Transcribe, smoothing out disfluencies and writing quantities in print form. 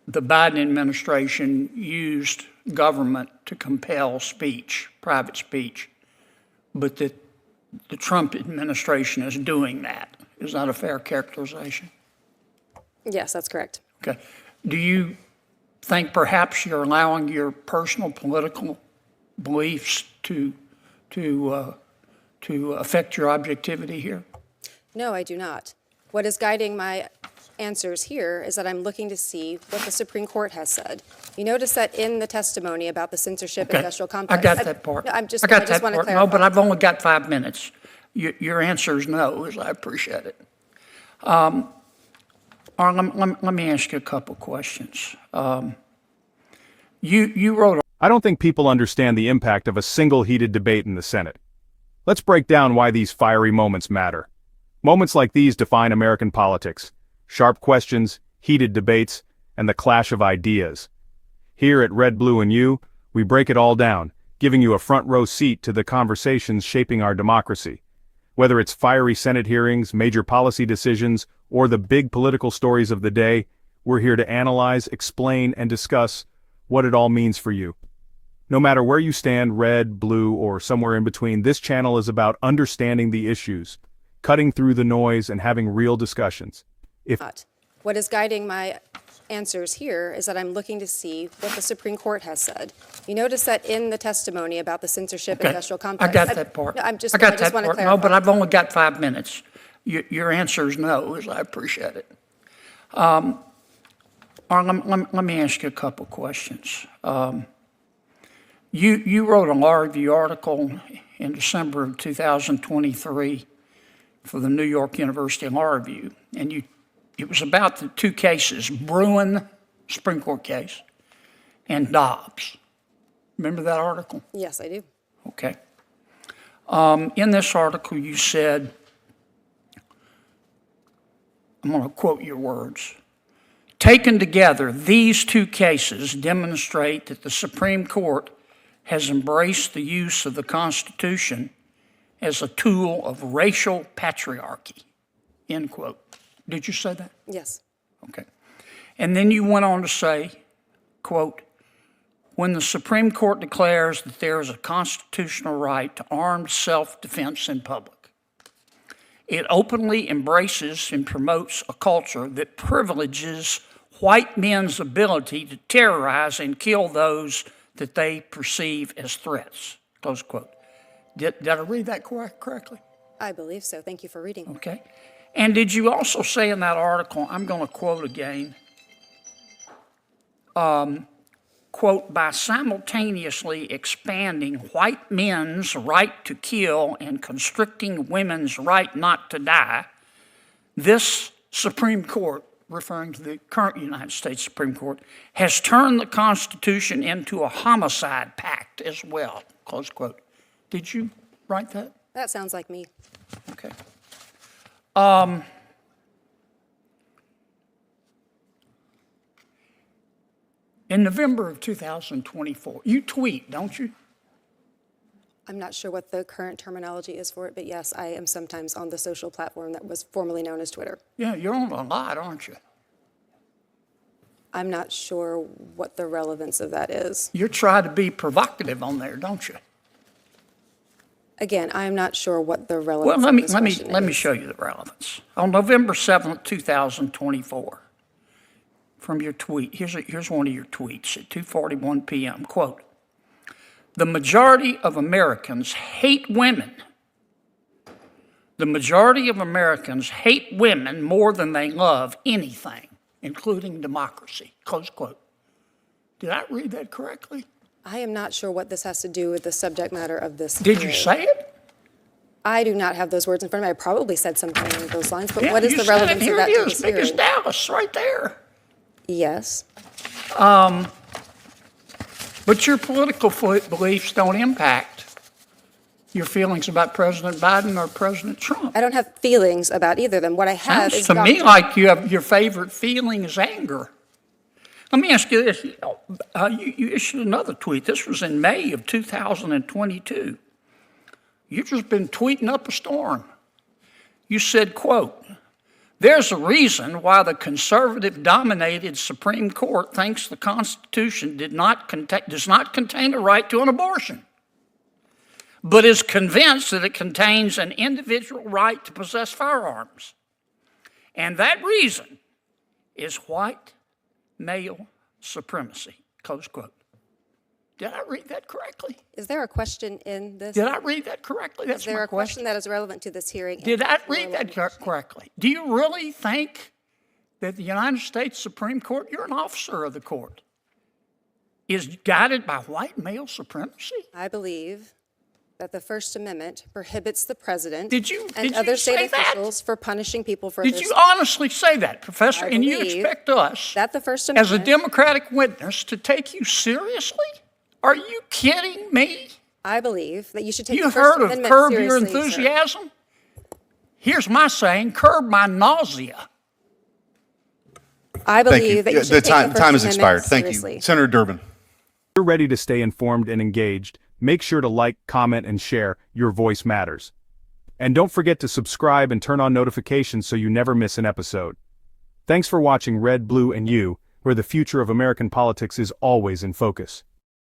the Biden administration used government to compel speech, private speech, but that the Trump administration is doing that. Is that a fair characterization? Yes, that's correct. Okay. Do you think perhaps you're allowing your personal political beliefs to affect your objectivity here? No, I do not. What is guiding my answers here is that I'm looking to see what the Supreme Court has said. You notice that in the testimony about the censorship industrial complex. I got that part. No, I just got want that to part. clarify. No, but I've only got 5 minutes. Your answer is no, as I appreciate it. All right, let me ask you a couple questions. You wrote. I don't think people understand the impact of a single heated debate in the Senate. Let's break down why these fiery moments matter. Moments like these define American politics. Sharp questions, heated debates, and the clash of ideas. Here at Red, Blue, and You, we break it all down, giving you a front row seat to the conversations shaping our democracy. Whether it's fiery Senate hearings, major policy decisions, or the big political stories of the day, we're here to analyze, explain, and discuss what it all means for you. No matter where you stand, red, blue, or somewhere in between, this channel is about understanding the issues, cutting through the noise, and having real discussions. What is guiding my answers here is that I'm looking to see what the Supreme Court has said. You notice that in the testimony about the censorship industrial complex. I got that part. No, I just want to part. clarify. No, but I've only got 5 minutes. Your answer is no, as I appreciate it. All right, let me ask you a couple questions. You wrote a law review article in December of 2023 for the New York University Law Review, and it was about the two cases, Bruin, Supreme Court case, and Dobbs. Remember that article? Yes, I do. Okay. In this article, you said, I'm going to quote your words, "Taken together, these two cases demonstrate that the Supreme Court has embraced the use of the Constitution as a tool of racial patriarchy," end quote. Did you say that? Yes. Okay. And then you went on to say, quote, "When the Supreme Court declares that there is a constitutional right to armed self-defense in public, it openly embraces and promotes a culture that privileges white men's ability to terrorize and kill those that they perceive as threats," close quote. Did I read that correctly? I believe so. Thank you for reading. Okay. And did you also say in that article, I'm going to quote again, quote, "by simultaneously expanding white men's right to kill and constricting women's right not to die, this Supreme Court," referring to the current United States Supreme Court, "has turned the Constitution into a homicide pact as well," close quote. Did you write that? That sounds like me. Okay. In November of 2024, you tweet, don't you? I'm not sure what the current terminology is for it, but yes, I am sometimes on the social platform that was formerly known as Twitter. Yeah, you're on a lot, aren't you? I'm not sure what the relevance of that is. You're trying to be provocative on there, don't you? Again, I'm not sure what the relevance Well, of this let question me is. show you the relevance. On November 7th, 2024, from your tweet, here's one of your tweets at 2:41 p.m., quote, "The majority of Americans hate women. The majority of Americans hate women more than they love anything, including democracy," close quote. Did I read that correctly? I am not sure what this has to do with the subject matter of this Did you hearing. say it? I do not have those words in front of me. I probably said something along those lines, but Yeah, what is you the said it. relevance of Here that it to is, this big as hearing? Dallas, right there. Yes. But your political beliefs don't impact your feelings about President Biden or President Trump. I don't have feelings about either of them. What I have Sounds is to me doctrine. like your favorite feeling is anger. Let me ask you this. You issued another tweet. This was in May of 2022. You've just been tweeting up a storm. You said, quote, There's a reason why the conservative-dominated Supreme Court thinks the Constitution does not contain a right to an abortion, but is convinced that it contains an individual right to possess firearms. And that reason is white male supremacy, close quote. Did I read that correctly? Is there a question in this? Did I read that correctly? That's Is there my a question that is relevant to this hearing? Did I read that correctly? Do you really think that the United States Supreme Court, you're an officer of the court, is guided by white male supremacy? I believe that the First Amendment prohibits the president Did you and other say state that? officials for punishing people for Did their you honestly say that, Professor? I And you believe expect us, that the First as a Amendment, Democratic witness, to take you seriously? Are you kidding me? I believe that you should take You the First heard of Amendment curb your seriously, sir. enthusiasm? Here's my saying, curb my nausea. I Thank you. believe that you The should take time the First has Amendment expired. Thank seriously. you. Senator Durbin. If you're ready to stay informed and engaged, make sure to like, comment, and share. Your voice matters. And don't forget to subscribe and turn on notifications so you never miss an episode. Thanks for watching Red, Blue, and You, where the future of American politics is always in focus.